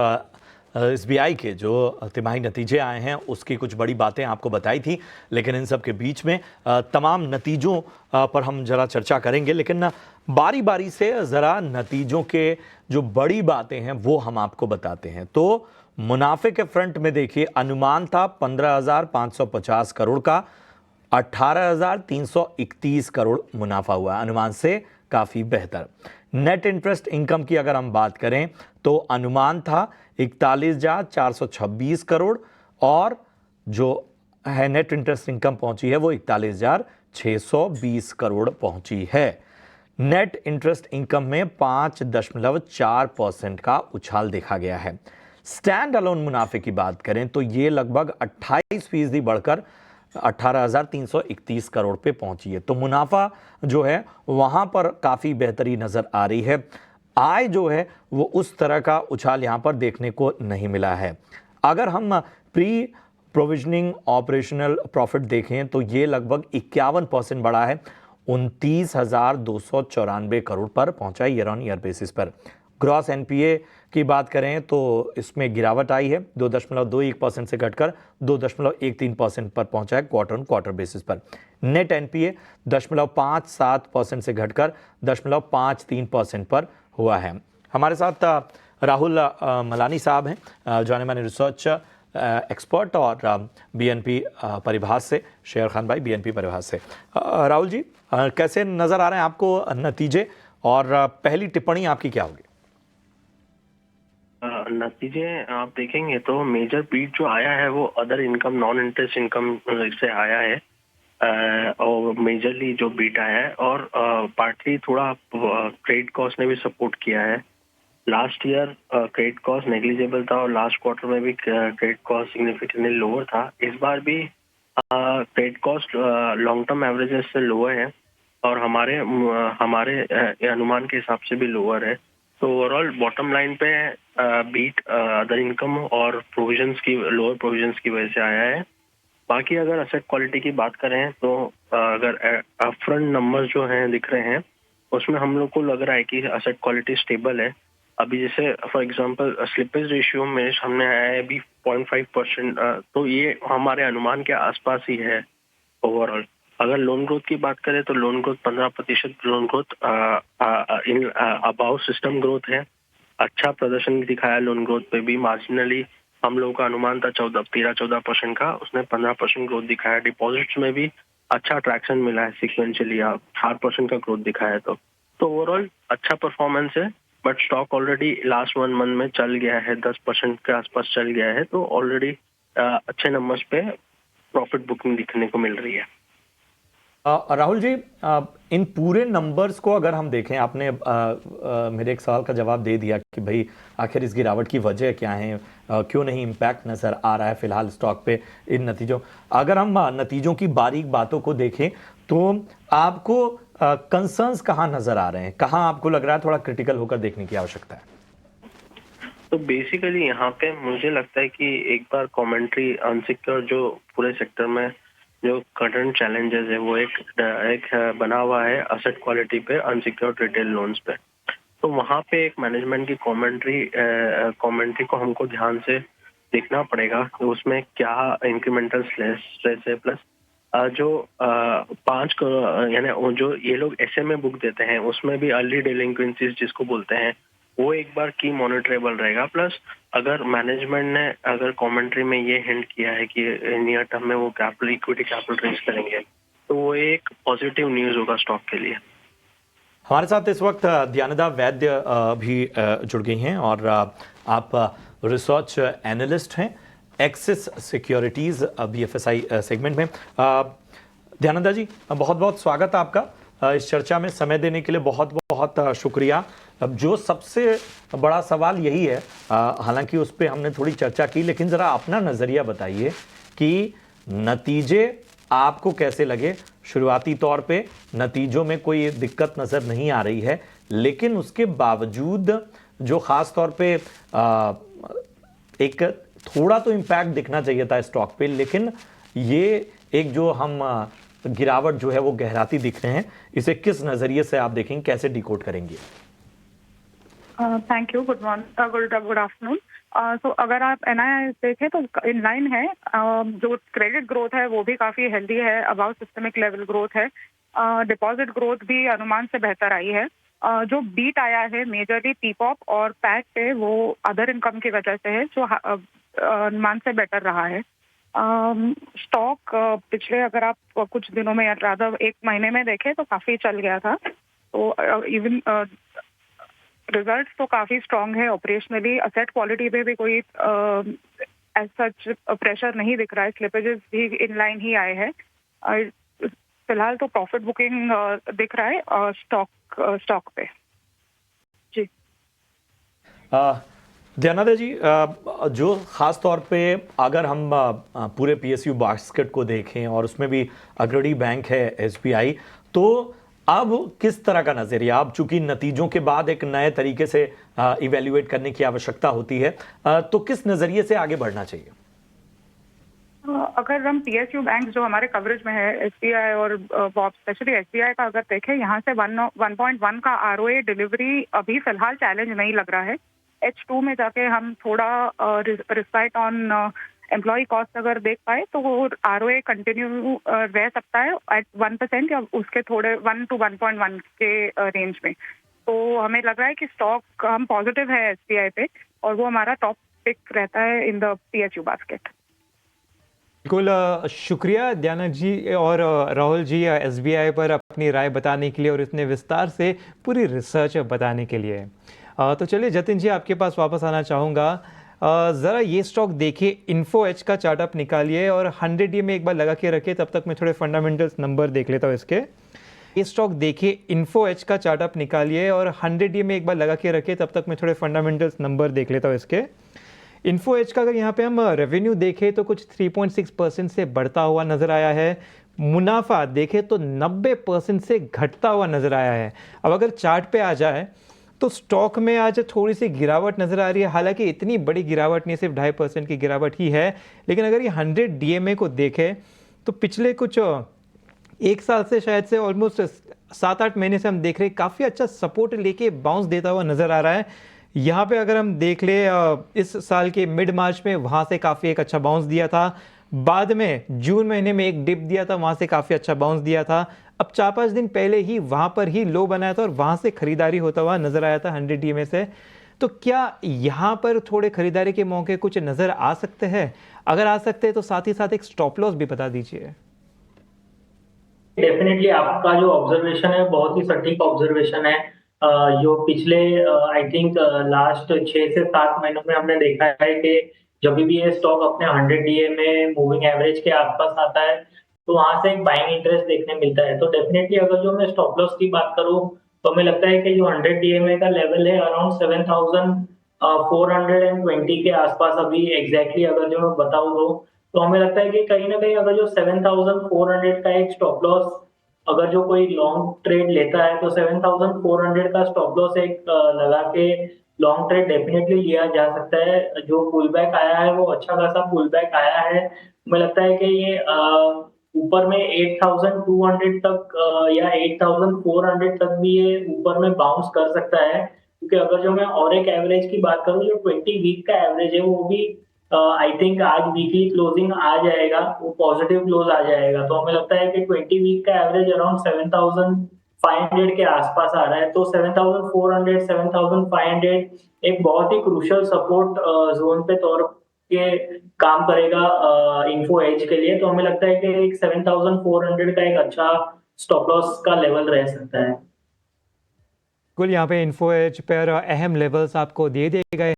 SBI के जो तिमाही नतीजे आए हैं उसकी कुछ बड़ी बातें आपको बताई थी, लेकिन इन सब के बीच में तमाम नतीजों पर हम ज़रा चर्चा करेंगे, लेकिन बारी बारी से ज़रा नतीजों के जो बड़ी बातें हैं वो हम आपको बताते हैं। तो मुनाफे के फ्रंट में देखिए, अनुमान था 15,550 करोड़ का, 18,331 करोड़ मुनाफा हुआ, अनुमान से काफ़ी बेहतर। नेट इंटरेस्ट इनकम की अगर हम बात करें तो अनुमान था 41,426 करोड़ और जो है नेट इंटरेस्ट इनकम पहुंची है वो 41,620 करोड़ पहुंची है। नेट इंटरेस्ट इनकम में 5.4% का उछाल देखा गया है। स्टैंड अलोन मुनाफे की बात करें तो ये लगभग 28% बढ़कर 18,331 करोड़ पे पहुंची है। तो मुनाफा जो है वहां पर काफी बेहतरी नजर आ रही है। आय जो है वो उस तरह का उछाल यहां पर देखने को नहीं मिला है। अगर हम प्री प्रोविजनिंग ऑपरेशनल प्रॉफिट देखें तो ये लगभग 51% बढ़ा है, 29,294 करोड़ पर पहुंचा है ईयर ऑन ईयर बेसिस पर। ग्रॉस एनपीए की बात करें तो इसमें गिरावट आई है, 2.21% से घटकर 2.13% पर पहुंचा है क्वार्टर ऑन क्वार्टर बेसिस पर। नेट एनपीए 0.57% से घटकर 0.53% पर हुआ है। हमारे साथ राहुल मलानी साहब हैं, जाने माने रिसर्च एक्सपर्ट और बीएनपी परिभाष से, शेर खान भाई बीएनपी परिभाष से। राहुल जी, कैसे नजर आ रहे हैं आपको नतीजे, और पहली टिप्पणी आपकी क्या होगी? नतीजे आप देखेंगे तो मेजर बीट जो आया है वो other income, non interest income से आया है, और मेजरली जो बीट आया है, और पार्टली थोड़ा क्रेडिट कॉस्ट ने भी सपोर्ट किया है। Last year credit cost negligible था और लास्ट क्वार्टर में भी क्रेडिट कॉस्ट सिग्निफिकेंटली लोअर था। इस बार भी credit cost long term averages से लोअर है और हमारे अनुमान के हिसाब से भी लोअर है। तो ओवरऑल बॉटम लाइन पे बीट अदर इनकम और प्रोविजंस की, लोअर प्रोविजंस की वजह से आया है। बाकी अगर असेट क्वालिटी की बात करें तो अगर अपफ्रंट नंबर्स जो हैं दिख रहे हैं उसमें हम लोग को लग रहा है कि असेट क्वालिटी स्टेबल है। अभी जैसे फॉर एग्जांपल स्लिपेज रेशियो में सामने आया है अभी 0.5%, तो ये हमारे अनुमान के आसपास ही है ओवरऑल। अगर लोन ग्रोथ की बात करें तो loan growth 15% loan growth in above system growth है। अच्छा प्रदर्शन दिखाया लोन ग्रोथ पे भी। मार्जिनली हम लोगों का अनुमान था 13-14% का, उसने 15% ग्रोथ दिखाया। डिपॉजिट्स में भी अच्छा ट्रैक्शन मिला है, सिक्वेंशियली 4% का ग्रोथ दिखाया। तो ओवरऑल अच्छा परफॉर्मेंस है, but stock already last 1 month में चल गया है, 10% के आसपास चल गया है। तो ऑलरेडी अच्छे नंबर्स पे प्रॉफिट बुकिंग दिखने को मिल रही है। राहुल जी, इन पूरे नंबर्स को अगर हम देखें, आपने मेरे एक सवाल का जवाब दे दिया कि भाई आखिर इस गिरावट की वजह क्या है, क्यों नहीं इम्पैक्ट नज़र आ रहा है फिलहाल स्टॉक पे इन नतीजों। अगर हम नतीजों की बारीक बातों को देखें तो आपको कंसर्न्स कहाँ नज़र आ रहे हैं, कहाँ आपको लग रहा है थोड़ा क्रिटिकल होकर देखने की आवश्यकता है? तो बेसिकली यहाँ पे मुझे लगता है कि एक बार कमेंट्री अनसिक्योर जो पूरे सेक्टर में जो करंट चैलेंजेस है वो एक बना हुआ है असेट क्वालिटी पे, अनसिक्योर्ड रिटेल लोन्स पे। तो वहाँ पे एक मैनेजमेंट की कमेंट्री को हमको ध्यान से देखना पड़ेगा कि उसमें क्या इंक्रीमेंटल स्ट्रेस है, प्लस जो 5 यानी जो ये लोग एसएमए बुक देते हैं उसमें भी अर्ली डेलिंक्वेंसीज जिसको बोलते हैं वो एक बार की मॉनिटरेबल रहेगा। प्लस अगर मैनेजमेंट ने अगर कमेंट्री में ये हिंट किया है कि नियर टर्म में वो कैपिटल, इक्विटी कैपिटल रेज करेंगे, तो वो एक पॉजिटिव न्यूज होगा स्टॉक के लिए। हमारे साथ इस वक्त ध्यानदा वैद्य भी जुड़ गई हैं, और आप रिसर्च एनालिस्ट हैं एक्सिस सिक्योरिटीज बीएफएसआई सेगमेंट में। ध्यानदा जी, बहुत बहुत स्वागत है आपका इस चर्चा में, समय देने के लिए बहुत बहुत शुक्रिया। अब जो सबसे बड़ा सवाल यही है, हालांकि उस पर हमने थोड़ी चर्चा की, लेकिन ज़रा अपना नज़रिया बताइए कि नतीजे आपको कैसे लगे। शुरुआती तौर पे नतीजों में कोई दिक्कत नज़र नहीं आ रही है, लेकिन उसके बावजूद जो ख़ास तौर पे एक थोड़ा तो इम्पैक्ट दिखना चाहिए था स्टॉक पे, लेकिन ये एक जो हम गिरावट जो है वो गहराती दिख रहे हैं, इसे किस नज़रिए से आप देखेंगे, कैसे डिकोड करेंगे? Thank you, good afternoon. तो अगर आप एनआईआई देखें तो इन लाइन है। जो क्रेडिट ग्रोथ है वो भी काफ़ी हेल्दी है, अबाउ सिस्टमिक लेवल ग्रोथ है। डिपॉजिट ग्रोथ भी अनुमान से बेहतर आई है। जो बीट आया है मेजरली पीपॉप और पैट पे, वो अदर इनकम की वजह से है, जो अनुमान से बेटर रहा है। स्टॉक पिछले अगर आप कुछ दिनों में या ज़्यादा एक महीने में देखें तो काफ़ी चल गया था। तो इवन रिजल्ट्स तो काफ़ी स्ट्रांग है ऑपरेशनली। असेट क्वालिटी पे भी कोई एज सच प्रेशर नहीं दिख रहा है। स्लिपेजेस भी इन लाइन ही आए हैं। फिलहाल तो प्रॉफिट बुकिंग दिख रहा है स्टॉक पे। जी ध्यानादा जी, जो ख़ास तौर पे अगर हम पूरे पीएसयू बास्केट को देखें और उसमें भी अग्रणी बैंक है एसबीआई, तो अब किस तरह का नज़रिया, अब चूंकि नतीजों के बाद एक नए तरीके से इवेल्युएट करने की आवश्यकता होती है, तो किस नज़रिए से आगे बढ़ना चाहिए? अगर हम पीएसयू बैंक जो हमारे कवरेज में है, एसबीआई और बॉब, स्पेशली एसबीआई का अगर देखें, यहाँ से 1.1 का आरओए डिलीवरी अभी फिलहाल चैलेंज नहीं लग रहा है। H2 में जाके हम थोड़ा रिस्पाइट ऑन एम्प्लॉय कॉस्ट अगर देख पाए तो वो आरओए कंटिन्यू रह सकता है एट 1% या उसके थोड़े 1 to 1.1 के रेंज में। तो हमें लग रहा है कि स्टॉक हम पॉजिटिव है एसबीआई पे, और वो हमारा टॉप पिक रहता है इन द पीएसयू बास्केट। बिल्कुल, शुक्रिया दयानंद जी और राहुल जी एसबीआई पर अपनी राय बताने के लिए और इतने विस्तार से पूरी रिसर्च बताने के लिए। तो चलिए जतिन जी, आपके पास वापस आना चाहूँगा। ज़रा ये स्टॉक देखिए, इन्फो एज का चार्ट आप निकालिए और 100 डे में एक बार लगा के रखिए। तब तक मैं थोड़े फंडामेंटल्स नंबर देख लेता हूँ इसके। ये स्टॉक देखिए, इन्फो एज का चार्ट आप निकालिए और 100 डे में एक बार लगा के रखिए। तब तक मैं थोड़े फंडामेंटल्स नंबर देख लेता हूँ इसके। इन्फो एज का अगर यहाँ पे हम रेवेन्यू देखें तो कुछ 3.6% से बढ़ता हुआ नज़र आया है। मुनाफा देखें तो 90% से घटता हुआ नज़र आया है। अब अगर चार्ट पे आ जाए तो स्टॉक में आज थोड़ी सी गिरावट नज़र आ रही है। हालांकि इतनी बड़ी गिरावट नहीं, सिर्फ 2.5% की गिरावट ही है। लेकिन अगर ये 100 डीएमए को देखें तो पिछले कुछ एक साल से, शायद से ऑलमोस्ट 7-8 महीने से हम देख रहे हैं काफ़ी अच्छा सपोर्ट लेके बाउंस देता हुआ नज़र आ रहा है। यहाँ पे अगर हम देख ले, इस साल के मिड मार्च में वहाँ से काफ़ी एक अच्छा बाउंस दिया था। बाद में जून महीने में एक डिप दिया था, वहाँ से काफ़ी अच्छा बाउंस दिया था। अब 4-5 दिन पहले ही वहाँ पर ही लो बनाया था और वहाँ से खरीदारी होता हुआ नज़र आया था 100 डीएमए से। तो क्या यहाँ पर थोड़े खरीदारी के मौके कुछ नज़र आ सकते हैं? अगर आ सकते हैं तो साथ ही साथ एक स्टॉप लॉस भी बता दीजिए। डेफिनेटली आपका जो ऑब्जर्वेशन है बहुत ही सटीक ऑब्जर्वेशन है। जो पिछले आई थिंक लास्ट 6 से 7 महीनों में हमने देखा है कि जब भी ये स्टॉक अपने 100 डीए में मूविंग एवरेज के आसपास आता है तो वहां से एक बाइंग इंटरेस्ट देखने मिलता है। तो डेफिनेटली अगर जो मैं स्टॉप लॉस की बात करूं तो हमें लगता है कि जो 100 डीएमए का लेवल है अराउंड 7,420 के आसपास अभी एग्जैक्टली अगर जो मैं बताऊं तो हमें लगता है कि कहीं ना कहीं अगर जो 7,400 का एक स्टॉप लॉस, अगर जो कोई लॉन्ग ट्रेड लेता है तो 7,400 का स्टॉप लॉस एक लगा के लॉन्ग ट्रेड डेफिनेटली लिया जा सकता है। जो पुल बैक आया है वो अच्छा खासा पुल बैक आया है। मुझे लगता है कि ये ऊपर में 8,200 तक या 8,400 तक भी ये ऊपर में बाउंस कर सकता है। क्योंकि अगर जो मैं और एक एवरेज की बात करूं, जो 20 वीक का एवरेज है वो भी आई थिंक आज वीकली क्लोजिंग आ जाएगा, वो पॉजिटिव क्लोज आ जाएगा। तो हमें लगता है कि 20 वीक का एवरेज अराउंड 7,500 के आसपास आ रहा है। तो 7,400 7,500 एक बहुत ही क्रूशियल सपोर्ट जोन पे तौर के काम करेगा इन्फो एज के लिए। तो हमें लगता है कि एक 7,400 का एक अच्छा स्टॉप लॉस का लेवल रह सकता है। बिल्कुल, यहाँ पे इन्फो एज पर अहम लेवल्स आपको दिए गए